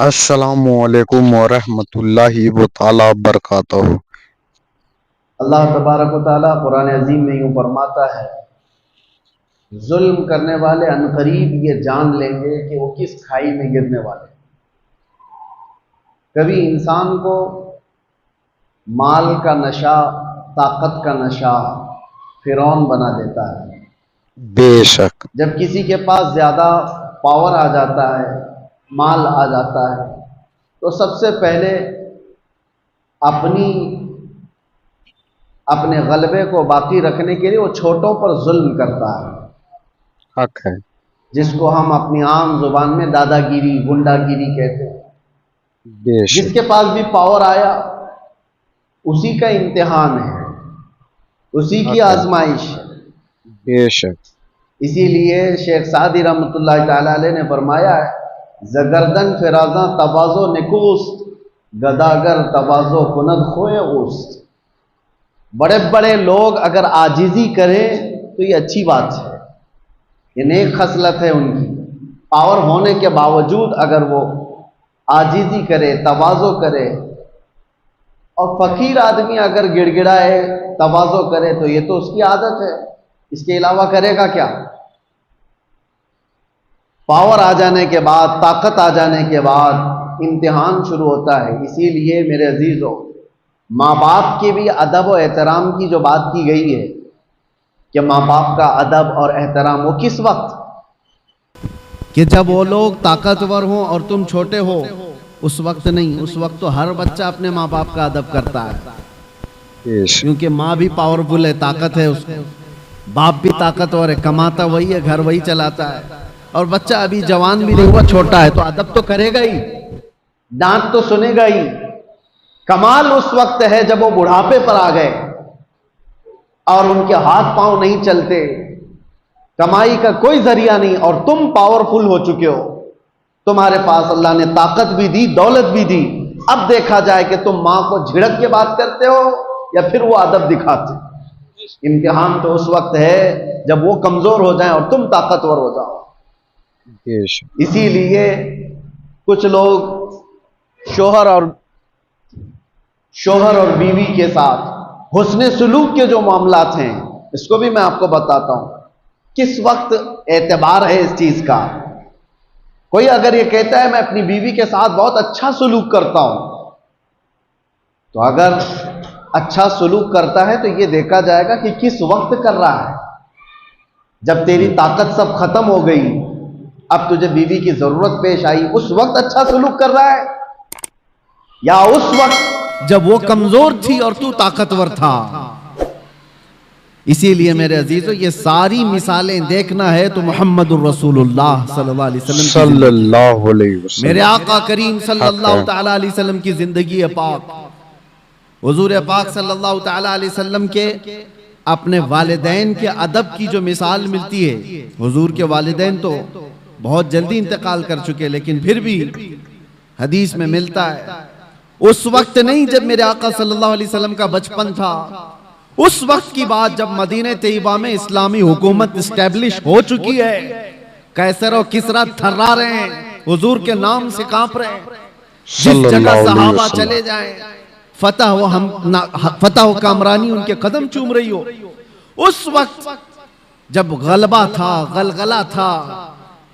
अस्सलामुअलैकुम वरहमतुल्लाहि व तआला बरकातहू। अल्लाह तबारक व तआला कुरान अजीम में यूँ फरमाता है, जुल्म करने वाले अनकरीब ये जान लेंगे कि वो किस खाई में गिरने वाले। कभी इंसान को माल का नशा, ताकत का नशा फिरौन बना देता है। बेशक जब किसी के पास ज़्यादा पावर आ जाता है, माल आ जाता है, तो सबसे पहले अपने गलबे को बाकी रखने के लिए वो छोटों पर जुल्म करता है, हक है। जिसको हम अपनी आम जुबान में दादागिरी, गुंडागिरी कहते हैं। बेशक जिसके पास भी पावर आया उसी का इम्तिहान है, उसी की हक है। आजमाइश है। बेशक इसीलिए शेख सादी रहमतुल्लाह तआला अलैह ने फरमाया है, जगरदन फिराजा तवाज़ो निकूस्त, गदागर तवाज़ो कुनद खोए उस्त। बड़े बड़े लोग अगर आजिज़ी करें तो ये अच्छी बात है, ये नेक खसलत है उनकी। पावर होने के बावजूद अगर वो आजिज़ी करे, तवाज़ो करे, और फ़कीर आदमी अगर गिड़गिड़ाए, तवाज़ो करे, तो ये तो उसकी आदत है, इसके अलावा करेगा क्या। पावर आ जाने के बाद, ताकत आ जाने के बाद इम्तिहान शुरू होता है। इसीलिए मेरे अजीज़ों, माँ बाप के भी अदब और एहतराम की जो बात की गई है कि माँ बाप का अदब और एहतराम वो किस वक्त, कि जब वो लोग ताकतवर हों और तुम छोटे हो, उस वक्त नहीं। उस वक्त तो हर बच्चा अपने माँ बाप का अदब करता है, बेशक क्योंकि माँ भी पावरफुल है, ताकत है उसको, बाप भी ताकतवर है, कमाता वही है, घर वही चलाता है, और बच्चा अभी जवान भी नहीं हुआ, छोटा है, तो अदब तो करेगा ही, डांट तो सुनेगा ही। कमाल उस वक्त है जब वो बुढ़ापे पर आ गए और उनके हाथ पांव नहीं चलते, कमाई का कोई जरिया नहीं, और तुम पावरफुल हो चुके हो, तुम्हारे पास अल्लाह ने ताकत भी दी, दौलत भी दी। अब देखा जाए कि तुम मां को झिड़क के बात करते हो या फिर वो अदब दिखाते। इम्तिहान तो उस वक्त है जब वो कमजोर हो जाएं और तुम ताकतवर हो जाओ। बेशक इसीलिए कुछ लोग शोहर और बीवी के साथ हुस्ने सुलूक के जो मामलात हैं, इसको भी मैं आपको बताता हूं। किस वक्त एतबार है इस चीज का। कोई अगर ये कहता है मैं अपनी बीवी के साथ बहुत अच्छा सुलूक करता हूं, तो अगर अच्छा सुलूक करता है तो ये देखा जाएगा कि किस वक्त कर रहा है। जब तेरी ताकत सब खत्म हो गई, अब तुझे बीवी की जरूरत पेश आई, उस वक्त अच्छा सुलूक कर रहा है, या उस वक्त जब वो कमजोर थी और तू ताकतवर था। इसीलिए मेरे अजीजों, ये सारी मिसालें देखना है तो मोहम्मदुर रसूलुल्लाह सल्लल्लाहु अलैहि वसल्लम, मेरे आका करीम सल्लल्लाहु तआला अलैहि वसल्लम की जिंदगी पाक, हुजूर पाक सल्लल्लाहु तआला अलैहि वसल्लम के अपने वालिदैन के अदब की जो मिसाल मिलती है। हुजूर के वालिदैन तो बहुत जल्दी इंतकाल कर चुके, लेकिन फिर भी हदीस में मिलता है उस वक्त नहीं जब मेरे आका सल्लल्लाहु अलैहि वसल्लम का बचपन था, उस वक्त की बात जब मदीने तैयबा में इस्लामी हुकूमत स्टैब्लिश हो चुकी है। कैसर और किसरा थर्रा रहे हैं, हुजूर के नाम से कांप रहे हैं। जिस जगह सहाबा चले जाएं, फतह हो कामरानी उनके कदम चूम रही हो, उस वक्त जब गलबा था, गलगला था,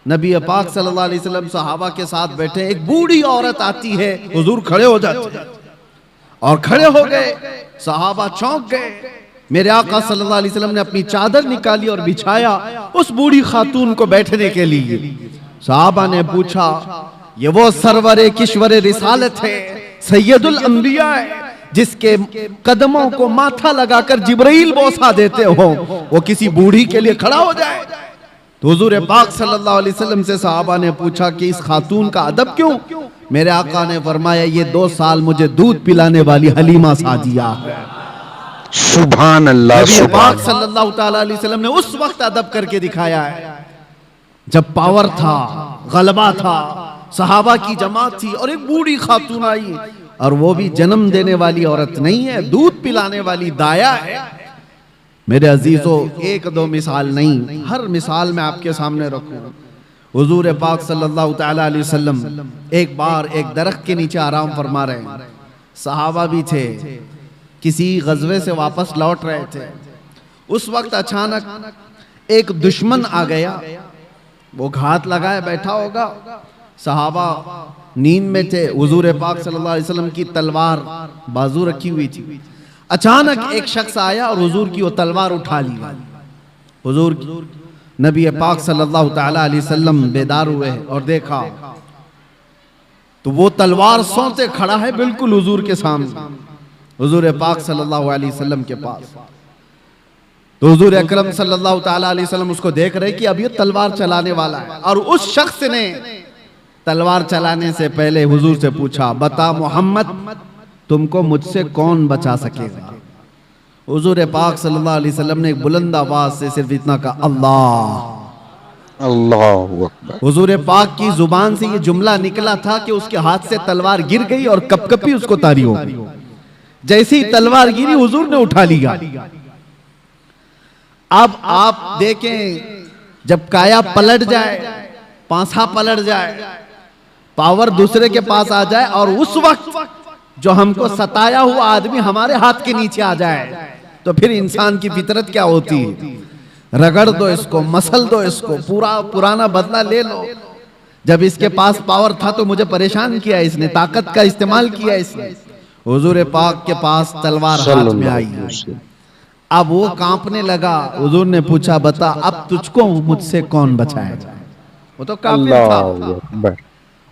नबी पाक सल्लल्लाहु अलैहि वसल्लम सहाबा के साथ बैठे, एक बूढ़ी औरत आती है, हुजूर खड़े हो जाते हैं, और खड़े हो गए, सहाबा चौंक गए। मेरे आका सल्लल्लाहु अलैहि वसल्लम ने अपनी चादर निकाली और बिछाया उस बूढ़ी खातून को बैठने के लिए। सहाबा ने पूछा, ये वो सरवरे किश्वरे रिसालत है, सैयदुल अंबिया है, जिसके कदमों को माथा लगाकर जिब्राइल बोसा देते हो, वो किसी बूढ़ी के लिए खड़ा हो जाए। तो हुजूर पाक सल्लल्लाहु अलैहि वसल्लम से सहाबा ने पूछा कि इस खातून का अदब क्यों? मेरे आका ने फरमाया, ये 2 साल मुझे दूध पिलाने वाली हलीमा सादिया है। सुभान अल्लाह। नबी पाक सल्लल्लाहु तआला अलैहि वसल्लम ने उस वक्त अदब करके दिखाया है जब पावर था, गलबा था, सहाबा की जमात थी, और एक बूढ़ी खातून आई, और वो भी जन्म देने वाली औरत नहीं है, दूध पिलाने वाली दाया है। मेरे अजीजों, 1-2 मिसाल नहीं, हर मिसाल मैं आपके सामने रखूं। हुजूर पाक सल्लल्लाहु तआला अलैहि वसल्लम एक बार एक दरख्त के नीचे आराम फरमा रहे हैं। सहाबा भी थे, किसी गजवे से वापस लौट रहे थे। उस वक्त अचानक एक दुश्मन आ गया, वो घात लगाए बैठा होगा। सहाबा नींद में थे, हुजूर पाक सल्लल्लाहु अलैहि वसल्लम की तलवार बाजू रखी हुई थी। अचानक एक शख्स आया और हुजूर की वो तलवार उठा ली। हुजूर नबी पाक सल्लल्लाहु तआला अलैहि वसल्लम बेदार हुए और देखा तो वो तलवार सोते खड़ा है बिल्कुल हुजूर के सामने, हुजूर पाक सल्लल्लाहु अलैहि वसल्लम के पास। तो हुजूर अकरम सल्लल्लाहु तआला अलैहि वसल्लम उसको देख रहे कि अब ये तलवार चलाने वाला है। और उस शख्स ने तलवार चलाने से पहले हुजूर से पूछा, बता मोहम्मद, तुमको मुझसे कौन बचा सकेगा? हुजूर पाक सल्लल्लाहु अलैहि वसल्लम ने एक बुलंद आवाज से सिर्फ इतना कहा, अल्लाह। अल्लाहु अकबर। हुजूर पाक की जुबान से ये जुमला निकला था कि उसके हाथ से तलवार गिर गई और कपकपी उसको तारी हो गई। जैसे ही तलवार गिरी हुजूर ने उठा लिया। अब आप देखें, जब काया पलट जाए, पांसा पलट जाए, पावर दूसरे के पास आ जाए और उस वक्त जो हमको सताया हुआ आदमी हमारे हाथ के नीचे आ जाए, तो फिर इंसान की फितरत क्या होती है? रगड़ दो इसको, मसल दो इसको, पूरा पुराना बदला ले लो। जब इसके पास पावर था तो मुझे परेशान किया इसने, ताकत का इस्तेमाल किया इसने। हुजूर पाक के पास तलवार हाथ में आई, अब वो कांपने लगा। हुजूर ने पूछा, बता अब तुझको मुझसे कौन बचाएगा? वो तो काफिर था,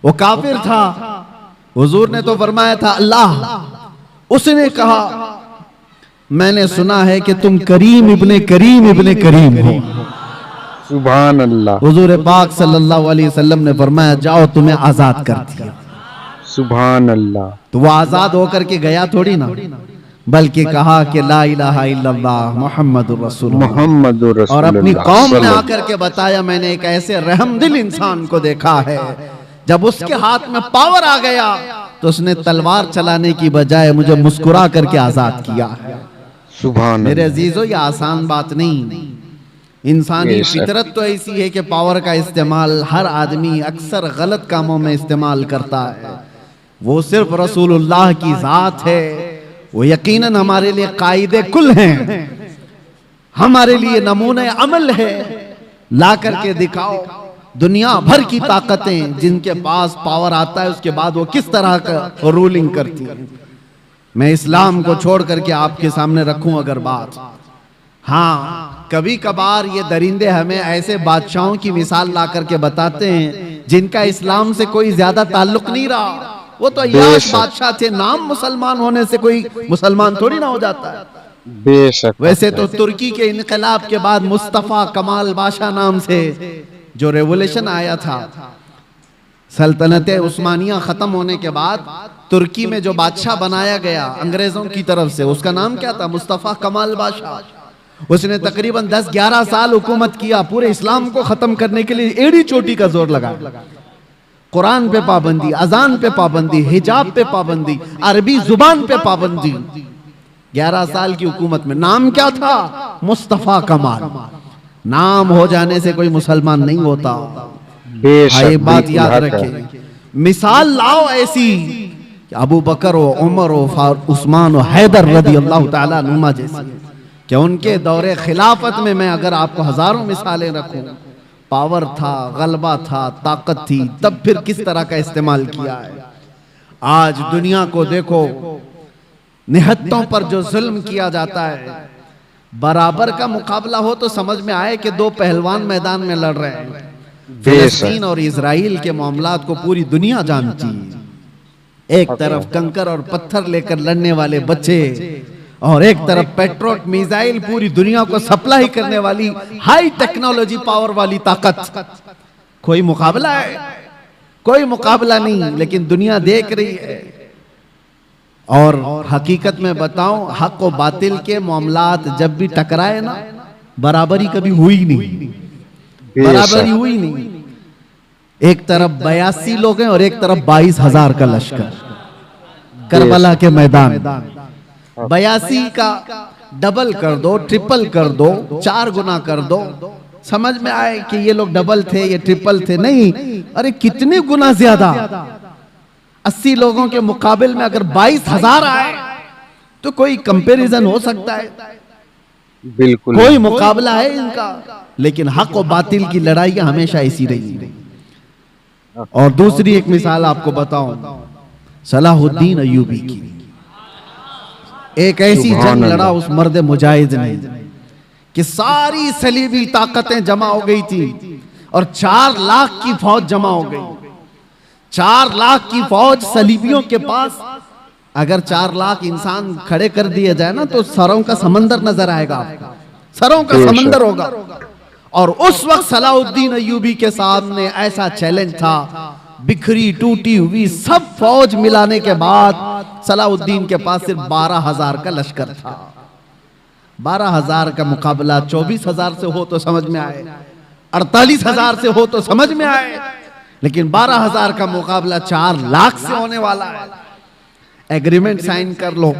वो काफिर था। हुजूर ने तो फरमाया था अल्लाह। उसने कहा, मैंने सुना है कि तुम करीम इब्ने करीम हो। सुभान अल्लाह। हुजूर पाक सल्लल्लाहु अलैहि वसल्लम ने फरमाया, जाओ तुम्हें आजाद कर दिया। सुभान अल्लाह। तो वो आजाद होकर के गया थोड़ी ना, बल्कि कहा कि ला इलाहा इल्लल्लाह मुहम्मदुर रसूलुल्लाह। और अपनी कौम में आकर के बताया, मैंने एक ऐसे रहमदिल इंसान को देखा है, जब उसके हाथ में पावर आ गया तो उसने तलवार चलाने की बजाय मुझे मुस्कुरा करके आजाद किया। सुभान मेरे अजीजों, ये आसान बात नहीं। इंसानी फितरत तो ऐसी है कि पावर का इस्तेमाल हर आदमी अक्सर गलत कामों में इस्तेमाल करता है। वो सिर्फ रसूलुल्लाह की जात है, वो यकीनन हमारे लिए कायदे कुल हैं, हमारे लिए नमूने अमल है। ला करके दिखाओ दुनिया भर की ताकतें जिनके पास पावर आता है, उसके बाद वो किस तरह का रूलिंग करती है। मैं इस्लाम को छोड़ करके आपके सामने रखूं अगर बात, हाँ कभी कभार ये दरिंदे हमें ऐसे बादशाहों की मिसाल ला करके बताते हैं जिनका इस्लाम से कोई ज्यादा ताल्लुक नहीं रहा। वो तो अय्याश बादशाह थे, नाम मुसलमान होने से कोई मुसलमान थोड़ी ना हो जाता है। बेशक। वैसे तो तुर्की के इनकलाब के बाद मुस्तफा कमाल बादशाह नाम से जो रेवोल्यूशन आया था, सल्तनत उस्मानिया खत्म होने के बाद तुर्की में जो बादशाह बनाया गया अंग्रेजों की तरफ से, उसका नाम क्या था? मुस्तफा कमाल बादशाह। उसने तकरीबन 10-11 साल हुकूमत किया, पूरे इस्लाम को खत्म करने के लिए एड़ी चोटी का जोर लगाया। कुरान पे पाबंदी, अजान पे पाबंदी, हिजाब पे पाबंदी, अरबी जुबान पे पाबंदी। 11 साल की हुकूमत में नाम क्या था? मुस्तफा कमाल। नाम हो जाने से कोई मुसलमान नहीं होता। ये बात याद रखें। मिसाल लाओ ऐसी कि अबू बकर हो, उमर हो, उस्मान हो, हैदर रदी अल्लाह ताला नुमा जैसी, कि उनके दौरे खिलाफत में मैं अगर आपको हजारों मिसालें रखूं, पावर था, गलबा था, ताकत थी, तब फिर किस तरह का इस्तेमाल किया है। आज दुनिया को देखो, निहत्तों पर जो जुल्म किया जाता है, बराबर का मुकाबला हो तो समझ में आए कि दो पहलवान मैदान में लड़ रहे हैं। फिलिस्तीन और इजराइल के मामलात को पूरी दुनिया जानती है। एक तरफ कंकर और पत्थर लेकर लड़ने वाले बच्चे और एक तरफ पेट्रोट मिसाइल पूरी दुनिया को सप्लाई करने वाली हाई टेक्नोलॉजी पावर वाली ताकत। कोई मुकाबला है? कोई मुकाबला नहीं, लेकिन दुनिया देख रही है। और हकीकत में बताऊं, हक और बातिल के मामलात जब भी टकराए ना, बराबरी कभी हुई नहीं, बराबरी हुई नहीं। एक तरफ 82 लोग हैं और एक तरफ 22,000 का लश्कर करबला के मैदान। 82 का डबल कर दो, ट्रिपल कर दो, 4 गुना कर दो, समझ में आए कि ये लोग डबल थे, ये ट्रिपल थे। नहीं, अरे कितने गुना ज्यादा। 80 लोगों के मुकाबले में अगर 22,000 आए तो कोई कंपैरिजन हो सकता है? बिल्कुल कोई मुकाबला है इनका? लेकिन हक और बातिल की लड़ाई हमेशा ऐसी रही। और दूसरी एक मिसाल आपको बताऊं, सलाहुद्दीन अय्यूबी की। एक ऐसी जंग लड़ा उस मर्द मुजाहिद ने कि सारी सलीबी ताकतें जमा हो गई थी और 4 लाख की फौज जमा हो गई। 4 लाख की फौज सलीबियों के पास। अगर 4 लाख इंसान खड़े कर दिए जाए ना तो सरों का समंदर नजर आएगा आपको, सरों का समंदर होगा। और उस वक्त सलाहुद्दीन अय्यूबी के सामने ऐसा चैलेंज था, बिखरी टूटी हुई सब फौज मिलाने के बाद सलाहुद्दीन के पास सिर्फ 12,000 का लश्कर था। 12,000 का मुकाबला 24,000 से हो तो समझ में आए, 48,000 से हो तो समझ में आए, लेकिन 12,000 का मुकाबला 4 लाख से होने वाला है। एग्रीमेंट साइन कर लो,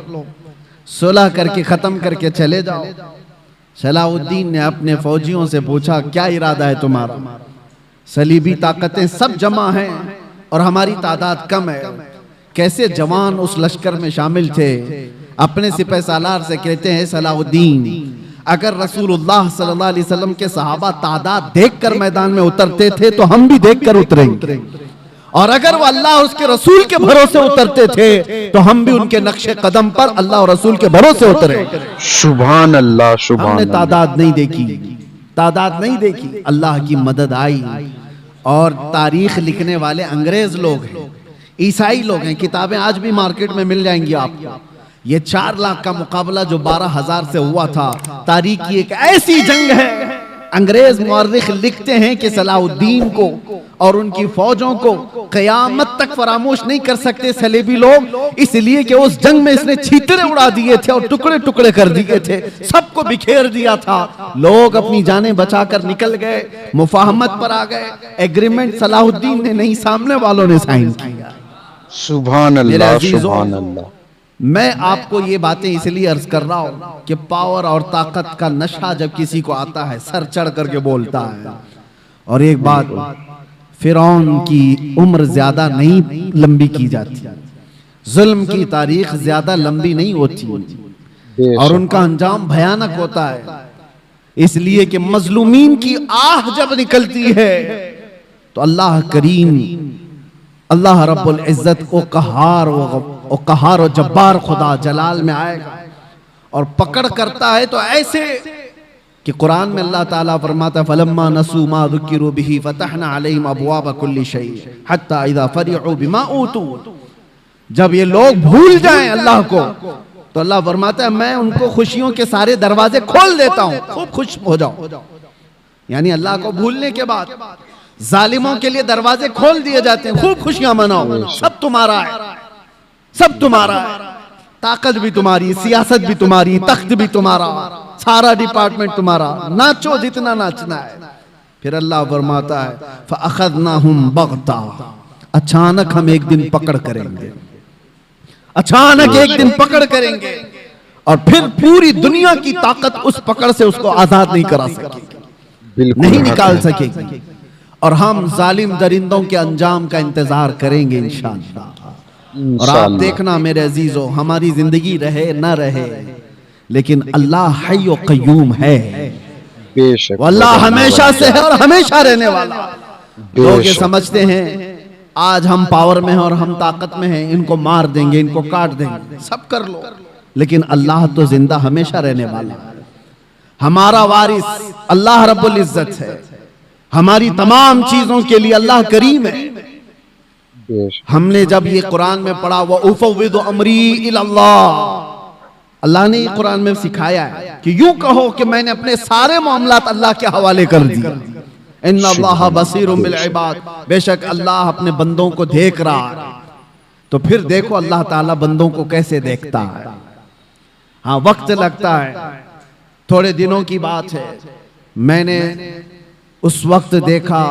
सुलह करके खत्म करके चले जाओ। सलाहुद्दीन ने अपने फौजियों से पूछा, क्या इरादा है तुम्हारा? सलीबी ताकतें सब जमा हैं और हमारी तादाद कम है। कैसे जवान उस लश्कर में शामिल थे। अपने सिपह सालार से कहते हैं, सलाहुद्दीन, अगर रसूलुल्लाह सल्लल्लाहु अलैहि वसल्लम के सहाबा तादाद देखकर मैदान में उतरते थे तो हम भी देखकर उतरेंगे, और अगर वो अल्लाह उसके रसूल के भरोसे उतरते थे तो हम भी उनके नक्शे कदम पर अल्लाह और रसूल के भरोसे उतरे। सुभान अल्लाह, सुभान हमने अल्लाह। तादाद नहीं देखी, तादाद नहीं देखी, अल्लाह की मदद आई। और तारीख लिखने वाले अंग्रेज लोग हैं, ईसाई लोग हैं, किताबें आज भी मार्केट में मिल जाएंगी आपको। ये 4 लाख का मुकाबला जो 12,000 से हुआ था, तारीख की एक ऐसी जंग है। अंग्रेज मुअर्रिख लिखते हैं कि सलाहुद्दीन को और उनकी फौजों को कयामत तक फरामोश नहीं कर सकते सलेबी लोग, इसलिए कि उस जंग में इसने छींतरे उड़ा दिए थे और टुकड़े टुकड़े कर दिए थे, सबको बिखेर दिया था। लोग अपनी जानें बचाकर निकल गए, मुफाहमत पर आ गए। एग्रीमेंट सलाहुद्दीन ने नहीं, सामने वालों ने साइन किया। सुभान अल्लाह, सुभान अल्लाह। मैं आपको ये बातें इसलिए अर्ज कर रहा हूं कि पावर और ताकत का नशा जब किसी को आता है, सर चढ़ करके बोलता है। और एक बात, फिरौन की उम्र ज्यादा नहीं लंबी की जाती, जुल्म की तारीख ज्यादा लंबी नहीं होती और उनका अंजाम भयानक होता है। इसलिए कि मजलूमीन की आह जब निकलती है तो अल्लाह करीम, अल्लाह रब्बुल इज्जत को कहार और जब्बार खुदा जलाल में आएगा और पकड़ करता है। तो ऐसे कि कुरान में अल्लाह ताला फरमाता है, फलम्मा नसू मा ज़ुकिरू बिही फतहना अलैहिम अबवाब कुल्ली शै हत्ता इज़ा फरिहू बिमा ऊतू। जब ये लोग भूल जाएं अल्लाह को तो अल्लाह फरमाता है, मैं उनको खुशियों के सारे दरवाजे खोल देता हूं, खूब खुश हो जाओ। यानी अल्लाह को भूलने के बाद जालिमों के लिए दरवाजे खोल दिए जाते हैं, खूब खुशियां मनाओ, सब तुम्हारा है, सब तुम्हारा है, ताकत भी तुम्हारी, सियासत भी तुम्हारी, तख्त भी तुम्हारा, सारा डिपार्टमेंट तुम्हारा, नाचो जितना नाचना है। फिर अल्लाह फरमाता है, फअखज़नाहुम बग़ता, अचानक हम एक दिन पकड़ करेंगे, अचानक एक दिन पकड़ करेंगे और फिर पूरी दुनिया की ताकत उस पकड़ से उसको आजाद नहीं करा सकेगी, नहीं निकाल सकेगी। और हम जालिम दरिंदों के अंजाम का इंतजार करेंगे इंशाअल्लाह। और आप देखना मेरे अजीजों, हमारी जिंदगी रहे न रहे, लेकिन अल्लाह हय्य क़य्यूम है, अल्लाह हमेशा से है और हमेशा रहने वाला। लोग ये समझते हैं आज हम पावर में हैं और हम ताकत में हैं, इनको मार देंगे, इनको काट देंगे, सब कर लो, लेकिन अल्लाह तो जिंदा हमेशा रहने वाला है। हमारा वारिस अल्लाह रब्बुल इज्जत है, हमारी तमाम चीजों के लिए अल्लाह करीम है। हमने जब ये कुरान में पढ़ा, व उफ़व्विदु अमरी इलल्लाह, अल्लाह ने कुरान में सिखाया है कि यूं कहो कि मैंने अपने सारे मामलात अल्लाह के हवाले कर दिए। इन्नल्लाह बसीरुम बिल इबाद, बेशक अल्लाह अपने बंदों को देख रहा है। तो फिर देखो अल्लाह ताला बंदों को कैसे देखता है। हाँ, वक्त लगता है, थोड़े दिनों की बात है, मैंने उस वक्त देखा,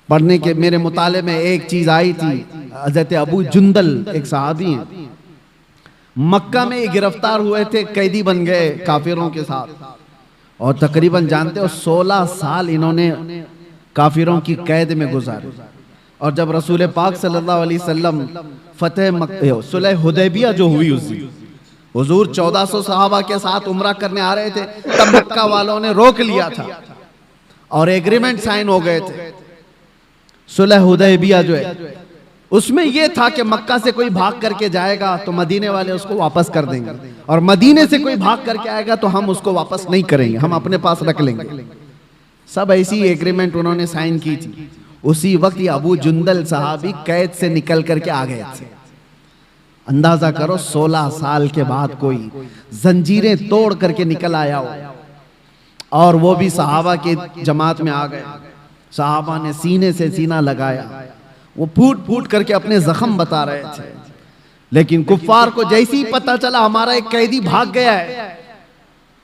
पढ़ने के मेरे मुताले में एक चीज आई थी। हज़रत अबू जुंदल एक सहाबी हैं, मक्का में गिरफ्तार हुए थे, कैदी बन गए काफिरों के साथ। और तकरीबन जानते हो 16 साल इन्होंने काफिरों की कैद में गुजारे। और जब रसूल पाक सल्लल्लाहु अलैहि वसल्लम सुलह हुदैबिया जो हुई उस दिन हुजूर 1400 सहाबा के साथ उम्रा करने आ रहे थे, तब मक्का वालों ने रोक लिया था और एग्रीमेंट साइन हो गए थे। सुलह हुदैबिया जो है उसमें यह था कि मक्का से कोई भाग करके जाएगा तो मदीने वाले उसको वापस कर देंगे, और मदीने से कोई भाग करके आएगा तो हम उसको वापस नहीं करेंगे, हम अपने पास रख लेंगे। सब ऐसी एग्रीमेंट उन्होंने साइन की थी। उसी वक्त ये अबू जुंदल सहाबी कैद से निकल करके आ गए थे। अंदाजा करो 16 साल के बाद कोई जंजीरें तोड़ करके निकल आया हो, और वो भी सहाबा के जमात में आ गए। सहाबा ने सीने से सीना लगाया, वो फूट फूट करके अपने जख्म बता रहे थे। लेकिन कुफ्फार को जैसे ही पता चला हमारा एक कैदी भाग गया है,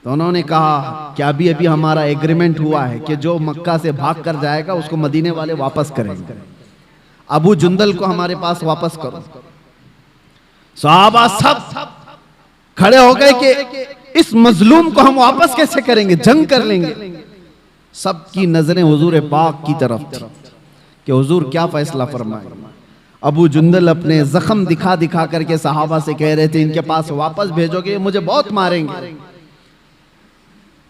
तो उन्होंने कहा कि अभी अभी हमारा एग्रीमेंट हुआ है कि जो मक्का से भाग कर जाएगा उसको मदीने वाले वापस करेंगे, अबू जुंदल को हमारे पास वापस करो। सहाबा सब खड़े हो गए कि इस मजलूम को हम वापस कैसे करेंगे, जंग कर लेंगे। सबकी नजरें हुजूर पाक की तरफ थी कि हुजूर क्या फैसला फरमाए। अबू जुंदल अपने जख्म दिखा दिखा करके सहाबा से कह रहे थे इनके पास वापस भेजोगे मुझे बहुत मारेंगे।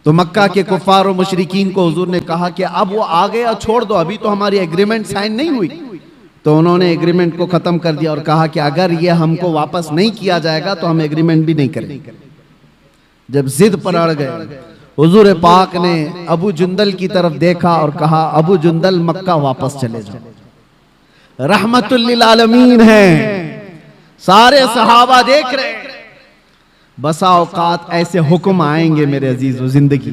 तो मक्का के कुफ्फार और मुशरिकीन को हुजूर ने कहा कि अब वो आ गया छोड़ दो, अभी तो हमारी एग्रीमेंट साइन नहीं हुई। तो उन्होंने एग्रीमेंट को खत्म कर दिया और कहा कि अगर ये हमको वापस नहीं किया जाएगा तो हम एग्रीमेंट भी नहीं करेंगे। जब जिद पर अड़ गए, हुजूर पाक ने अबू जुंदल की तरफ देखा और कहा अबू जुंदल मक्का वापस चले जाओ, रहमतुल लिल आलमीन है। सारे सहाबा देख रहे हैं। बसा औकात ऐसे हुक्म आएंगे मेरे अजीजों जिंदगी,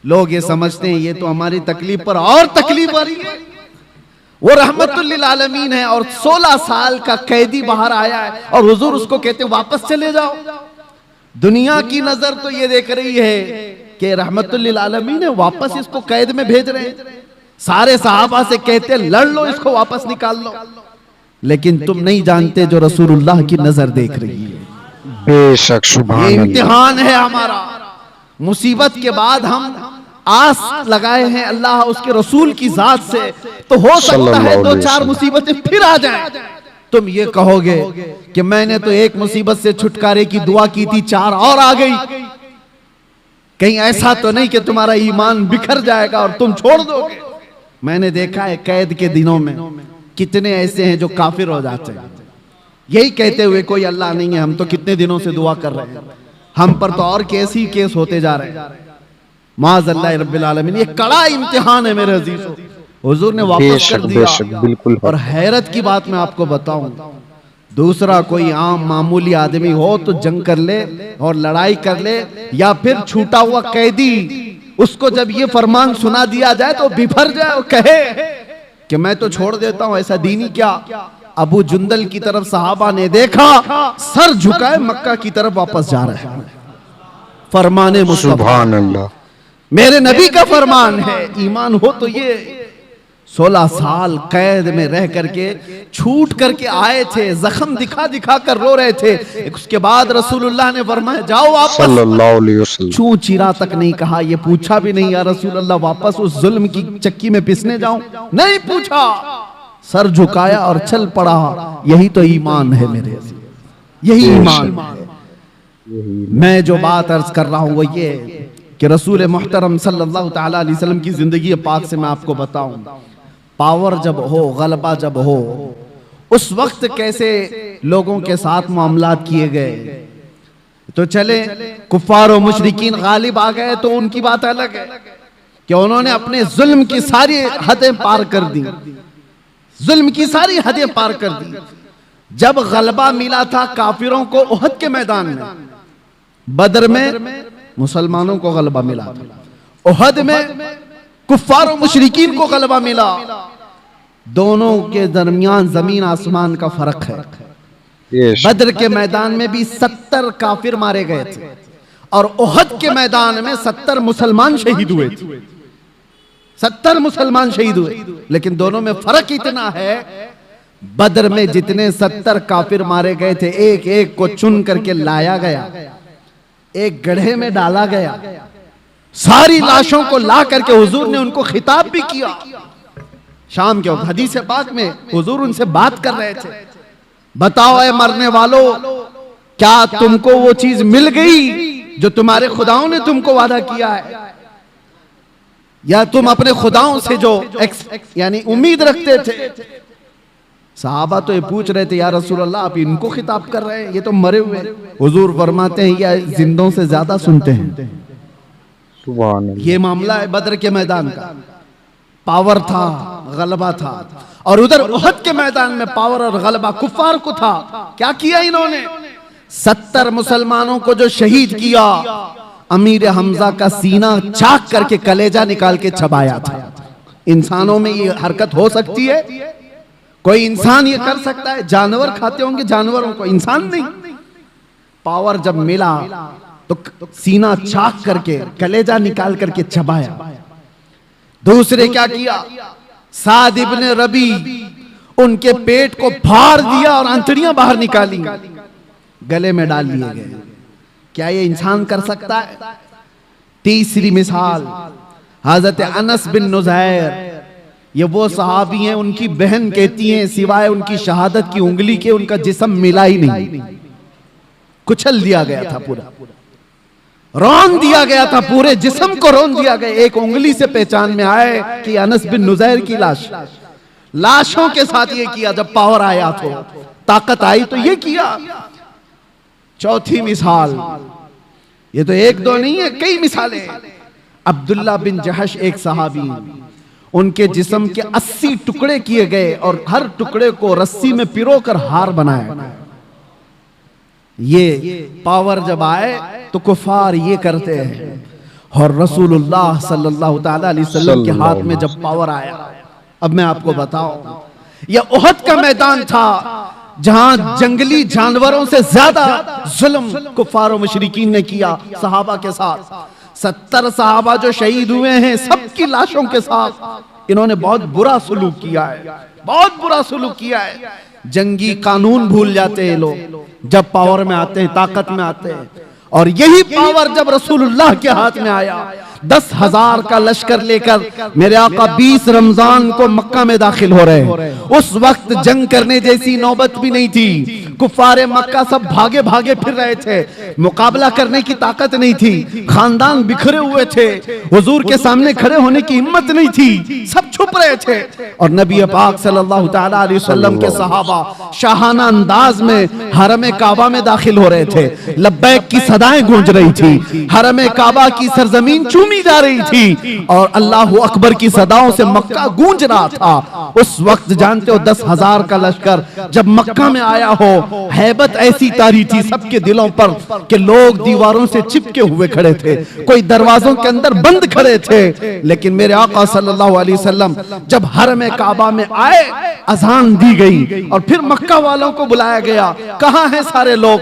लोग ये समझते हैं ये तो हमारी तकलीफ पर और तकलीफ आ रही है। वो रहमतुल लिल आलमीन है और 16 साल का कैदी बाहर आया है और हुजूर उसको कहते वापस चले जाओ। दुनिया की नजर तो ये देख रही है कि रहमतुल लिल आलमीन है, वापस इसको कैद में भेज रहे हैं। सारे सहाबा से कहते लड़ लो, इसको वापस निकाल लो। लेकिन तुम नहीं जानते जो रसूलुल्लाह की नजर देख रही है। बेशक सुभान ये अल्लाह। इम्तिहान है हमारा। मुसीबत के बाद हम आस लगाए हैं अल्लाह उसके रसूल की जात से, तो हो सकता है 2-4 मुसीबतें फिर आ जाएं। तुम ये कहोगे कि मैंने तो एक मुसीबत से छुटकारे की दुआ की थी, 4 और आ गई। कहीं ऐसा तो नहीं कि तुम्हारा ईमान बिखर जाएगा और तुम छोड़ दोगे। मैंने देखा है कैद के दिनों में कितने ऐसे हैं जो काफिर हो जाते हैं, यही कहते हुए कोई अल्लाह नहीं है, हम तो कितने दिनों से दुआ कर रहे हैं, हम पर तो और केस ही केस होते जा रहे हैं। माज़अल्लाह रब्बिल आलमीन, ये कड़ा इम्तिहान है मेरे अजीजों। हुजूर ने वापस कर दिया। बिल्कुल। और हैरत की बात मैं आपको बताऊं, दूसरा कोई आम मामूली आदमी हो तो जंग कर ले और लड़ाई कर ले, या फिर छूटा हुआ कैदी उसको जब ये फरमान सुना दिया जाए तो बिफर जाए और कहे कि मैं तो छोड़ देता हूं, ऐसा दीनी क्या। अबू जुंदल की तरफ सहाबा ने देखा, सर झुकाए मक्का की तरफ वापस जा रहे हैं। फरमाने मुस्तफा, सुभान अल्लाह, मेरे नबी का फरमान है। ईमान हो तो ये 16 साल कैद में रह करके छूट करके आए थे, जख्म दिखा दिखा कर रो रहे थे। उसके बाद रसूलुल्लाह ने फरमाया जाओ वापस। सल्लल्लाहु अलैहि वसल्लम। छू चीरा तक नहीं कहा, ये पूछा भी नहीं या रसूलुल्लाह वापस उस जुल्म की चक्की में पिसने जाऊं, नहीं पूछा, सर झुकाया और चल पड़ा। यही तो ईमान है मेरे, यही ईमान है। मैं जो बात अर्ज कर रहा हूं वो ये कि रसूल मुहतरम सल्लल्लाहु ताला अलैहि वसल्लम की जिंदगी पाक से मैं आपको बताऊं, पावर जब हो, गलबा जब हो, उस वक्त कैसे लोगों के साथ मामलात किए गए। तो चले कुफ्फार और मुशरिकीन गालिब आ गए तो उनकी बात अलग है कि उन्होंने अपने जुल्म की सारी हदें पार कर दी, जुल्म की सारी हदें पार कर दी। जब गलबा मिला था काफिरों को उहद के मैदान में, बदर में मुसलमानों को गलबा मिला था, उहद में कुफ्फार और मुशरिकीन को गलबा मिला। दोनों के दरमियान जमीन आसमान का फर्क है। बदर के मैदान में भी 70 काफिर मारे गए थे और उहद के मैदान में 70 मुसलमान शहीद हुए थे। 70 मुसलमान शहीद हुए, लेकिन दोनों में फर्क इतना है, बदर में जितने 70 काफिर मारे गए थे, एक एक को चुन करके लाया गया, एक गड्ढे में डाला गया सारी लाशों को ला करके हुजूर ने उनको खिताब भी किया। शाम के वक्त हदीस पाक में हुजूर उनसे बात कर रहे थे, बताओ ऐ मरने वालों, क्या तुमको वो चीज मिल गई जो तुम्हारे खुदाओं ने तुमको वादा किया है, या तुम अपने खुदाओं से जो यानी उम्मीद रखते थे। सहाबा तो ये पूछ रहे थे, या रसूल अल्लाह आप इनको खिताब कर रहे हैं, ये तो मरे हुए हैं। हुजूर फरमाते हैं, या जिंदों से ज्यादा सुनते हैं। ये मामला है बदर के मैदान का। पावर था, गलबा था, और उधर उहद के मैदान में पावर और गलबा कुफ्फार को था। क्या किया इन्होंने? 70 मुसलमानों को जो शहीद किया, अमीर हमजा का सीना चाक करके कलेजा निकाल के चबाया था। इंसानों में ये हरकत हो सकती है? कोई इंसान ये कर सकता है? जानवर खाते होंगे जानवरों को, इंसान नहीं। पावर जब मिला तो सीना चाक करके कलेजा निकाल करके चबाया। दूसरे क्या किया? साद इब्ने रबी, उनके पेट को फाड़ दिया और आंतड़ियां बाहर निकाली, गले में डाल लिए गए। क्या ये इंसान कर सकता है? तीसरी मिसाल हजरत अनस बिन नुज़ैर, ये वो सहाबी हैं, उनकी बहन कहती हैं सिवाय उनकी शहादत की उंगली के उनका जिस्म मिला ही नहीं, कुचल दिया गया था, पूरा रौन दिया गया था, पूरे जिस्म को रौन दिया गया। एक उंगली से पहचान में आए कि अनस बिन नुज़ैर की लाश। लाशों के साथ ये किया। जब पावर आया तो, ताकत आई तो ये किया। चौथी मिसाल, ये तो एक दो नहीं है, कई मिसालें। अब्दुल्ला बिन जहश एक सहाबी, उनके जिस्म के 80 टुकड़े किए गए और हर टुकड़े को रस्सी में पिरोकर हार बनाया। ये पावर जब आए तो कुफार ये करते हैं, और रसूलुल्लाह सल्लल्लाहु ताला अलैहि वसल्लम के हाथ में जब पावर आया। अब मैं आपको बताऊं, यह उहद का मैदान था जहां जंगली जानवरों से ज्यादा जुल्म कुफार और मुशरिकीन ने किया सहाबा के साथ। 70 सहाबा जो शहीद हुए हैं, सबकी लाशों के साथ इन्होंने बहुत बुरा सलूक किया है, बहुत बुरा सलूक किया है। जंगी कानून भूल जाते हैं लोग जब पावर में आते हैं, ताकत में आते हैं। और यही पावर जब रसूलुल्लाह के हाथ में आया, 10,000 का लश्कर लेकर मेरे आका 20 रमजान को मक्का में दाखिल हो रहे हैं। उस वक्त जंग करने जैसी नौबत भी नहीं थी। कुफारे मक्का सब भागे भागे फिर रहे थे, मुकाबला करने की ताकत नहीं थी। खानदान बिखरे हुए थे, हुजूर के सामने खड़े होने की हिम्मत नहीं थी, सब छुप रहे थे। और नबी पाक सल्लल्लाहु ताला अलैहि वसल्लम के सहाबा शाहाना अंदाज में हरम काबा में दाखिल हो रहे थे। लब्बैक की सदाएं गूंज रही थी, हरम काबा की सरजमीन चूमी जा रही थी, और अल्लाहु अकबर की सदाओं से मक्का गूंज रहा था। उस वक्त जानते हो 10,000 का लश्कर जब मक्का में आया हो, हैबत ऐसी तारी थी सबके दिलों पर कि लोग दीवारों से चिपके हुए खड़े थे, कोई दरवाजों के अंदर बंद खड़े थे। लेकिन मेरे आका सल्लल्लाहु अलैहि वसल्लम जब हरम काबा में आए, अजान दी गई और फिर मक्का वालों को बुलाया गया। कहां हैं सारे लोग?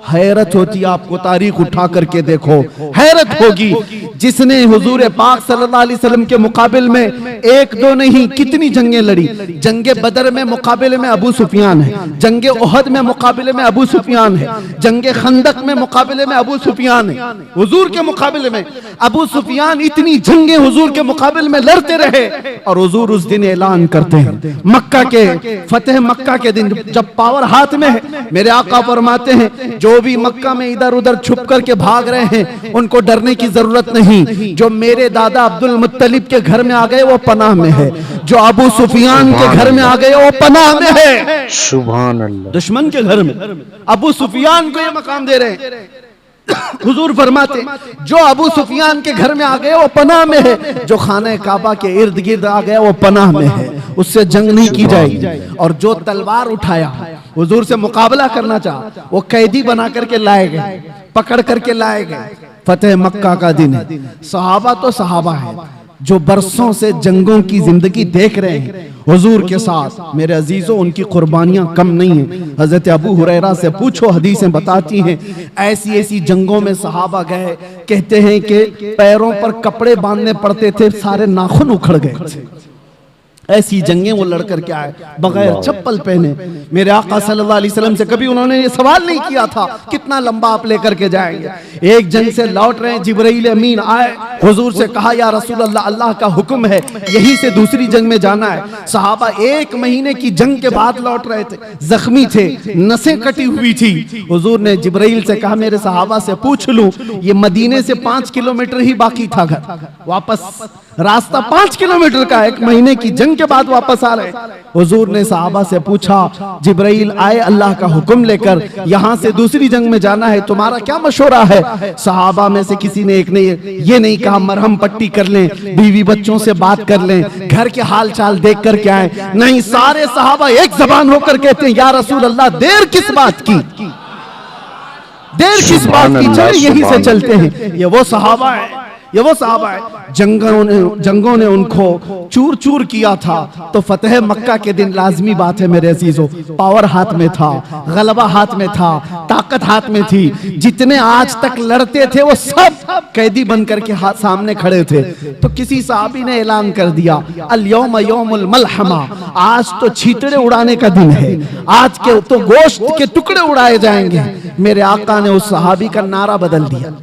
हैरत होती, आपको तारीख उठा करके देखो, हैरत होगी। जिसने हुजूर पाक सल्लल्लाहु अलैहि वसल्लम के मुकाबिल में एक दो नहीं कितनी जंगें लड़ी। जंगे बदर में मुकाबले में अबू सुफियान है, जंगे उहद में मुकाबले में अबू सुफियान है, जंगे खंदक में मुकाबले में अबू सुफियान है। हुजूर के मुकाबले में अबू सुफियान इतनी जंगे हुजूर के मुकाबले में लड़ते रहे, और हुजूर उस दिन ऐलान करते हैं मक्का के फतेह मक्का के दिन जब पावर हाथ में है, मेरे आका फरमाते हैं जो भी मक्का में इधर उधर छुप करके भाग रहे हैं उनको डरने की जरूरत नहीं। जो मेरे दादा अब्दुल मुत्तलिब के घर में आ गए वो पनाह में है, जो अबू सुफियान के घर में आ गए वो पनाह में है। सुभान अल्लाह। दुश्मन के घर में अबू सुफियान को ये मकाम दे रहे हैं। हुजूर फरमाते जो अबू सुफियान के घर में आ गए वो पनाह में है, जो खाने काबा के इर्द गिर्द आ गया वो पनाह में है, उससे जंग नहीं की जाएगी। और जो तलवार उठाया हुजूर से मुकाबला करना चाहा, वो कैदी बना करके लाए गए, पकड़ करके लाए गए। फतेह मक्का का दिन है। सहाबा तो सहाबा है जो बरसों से जंगों की जिंदगी देख रहे हैं हुजूर के साथ। मेरे अजीजों, उनकी कुर्बानियां कम नहीं है। हजरत अबू हुरैरा से पूछो, हदीसें बताती हैं ऐसी ऐसी जंगों में सहाबा गए, कहते हैं कि पैरों पर कपड़े बांधने पड़ते थे, सारे नाखून उखड़ गए थे। ऐसी जंगें वो लड़कर के आए बगैर चप्पल पहने। मेरे आका सल्लल्लाहु अलैहि वसल्लम से कभी उन्होंने ये सवाल नहीं किया था कितना लंबा आप लेकर के जाएंगे। एक जंग से लौट रहे हैं, जिब्राइल अमीन आए, हुजूर से कहा या रसूल अल्लाह, अल्लाह का हुक्म है यहीं से दूसरी जंग में जाना है। सहाबा 1 महीने की जंग के बाद लौट रहे थे, जख्मी थे, नसें कटी हुई थी। हुजूर ने जिब्राइल से कहा मेरे सहाबा से पूछ लूं, ये मदीने से 5 किलोमीटर ही बाकी था घर, वापस रास्ता 5 किलोमीटर का, 1 महीने की जंग के बाद वापस आ रहे। हुजूर ने सहाबा से पूछा, जिब्राइल आए अल्लाह का हुक्म लेकर, यहां से दूसरी जंग में जाना है, तुम्हारा क्या मशवरा है? सहाबा में से किसी ने एक ने ये नहीं कहा मरहम पट्टी कर लें, बीवी बच्चों से बात कर लें, घर के हाल चाल देख कर के आए। नहीं, सारे सहाबा एक जबान होकर कहते हैं या रसूल अल्लाह, देर किस बात की, देर किस बात की, चले यहीं से चलते हैं। ये वो सहाबा है, ये वो सहाबा है। जंगों ने उनको चूर चूर किया था। तो फतेह मक्का के दिन लाजमी बात है मेरे अजीजों, पावर हाथ में था, गलबा हाथ में था, ताकत हाथ में थी। जितने आज तक लड़ते थे वो सब कैदी बनकर के हाथ सामने खड़े थे। तो किसी साहबी ने ऐलान कर दिया, अल यौम यौमुल मलहमा, आज तो छींतरे उड़ाने का दिन है, आज के तो गोश्त के टुकड़े उड़ाए जाएंगे। मेरे आका ने उस सहाबी का नारा बदल दिया,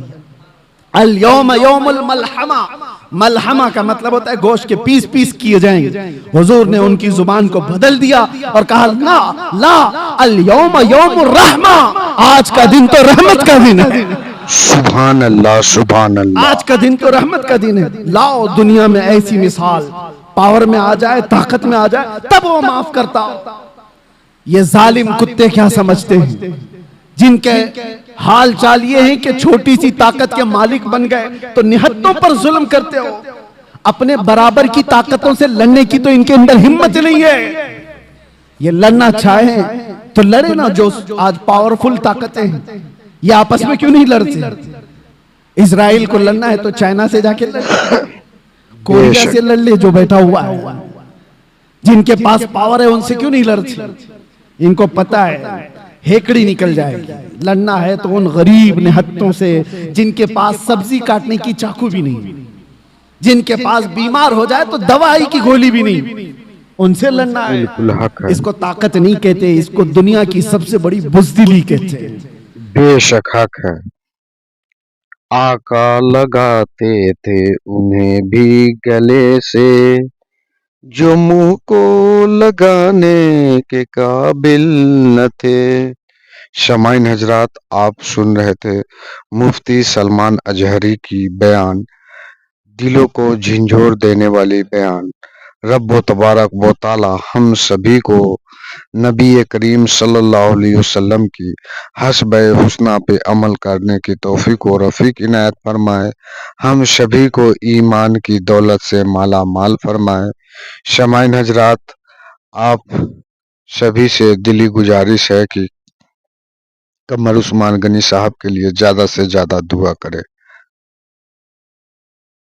अल यौम यौमुल मलहमा। मलहमा का मतलब होता है गोश्त के पीस पीस किए जाएंगे। हुजूर ने उनकी जुबान को बदल दिया और कहा ला ला, अल यौम यौमुर रहमा, आज का दिन तो रहमत का दिन है। सुभान अल्लाह, सुभान अल्लाह। आज का दिन तो रहमत का दिन है। लाओ दुनिया में ऐसी मिसाल, पावर में आ जाए, ताकत में आ जाए, तब वो माफ करता। ये जालिम कुत्ते क्या समझते हैं, जिनके हाल चाल ये है कि छोटी सी ताकत के मालिक बन गए तो निहत्तों पर जुल्म करते हो। अपने बराबर की ताकतों से लड़ने की तो इनके अंदर हिम्मत नहीं है। ये लड़ना चाहे तो लड़े ना, जो आज पावरफुल ताकतें हैं, ये आपस में क्यों नहीं लड़ते? इजराइल को लड़ना है तो चाइना से जाके लड़, कोरिया से लड़ ले जो बैठा हुआ है। जिनके पास पावर है उनसे क्यों नहीं लड़ते? इनको पता है हेकड़ी निकल जाएगी। लड़ना है तो उन गरीब निहत्तों से जिनके पास सब्जी काटने की चाकू भी नहीं, जिनके पास बीमार हो जाए तो दवाई की गोली भी नहीं, उनसे लड़ना है। इसको ताकत नहीं कहते, इसको दुनिया की सबसे बड़ी बुज़दिली कहते हैं। बेशक हक है। आका लगाते थे उन्हें भी गले से, जो मुंह को लगाने के काबिल न थे। शमाइन हजरात, आप सुन रहे थे मुफ्ती सलमान अजहरी की बयान, दिलों को झिंझोर देने वाली बयान। रब्बो तबारक व तआला हम सभी को नबी करीम सल्लल्लाहु अलैहि वसल्लम की हस्ब हुस्ना पे अमल करने की तौफीक और रफीक इनायत फरमाए। हम सभी को ईमान की दौलत से माला माल फरमाए। शमाइन हजरात, आप सभी से दिली गुजारिश है कि कमर उस्मान गनी साहब के लिए ज्यादा से ज्यादा दुआ करें।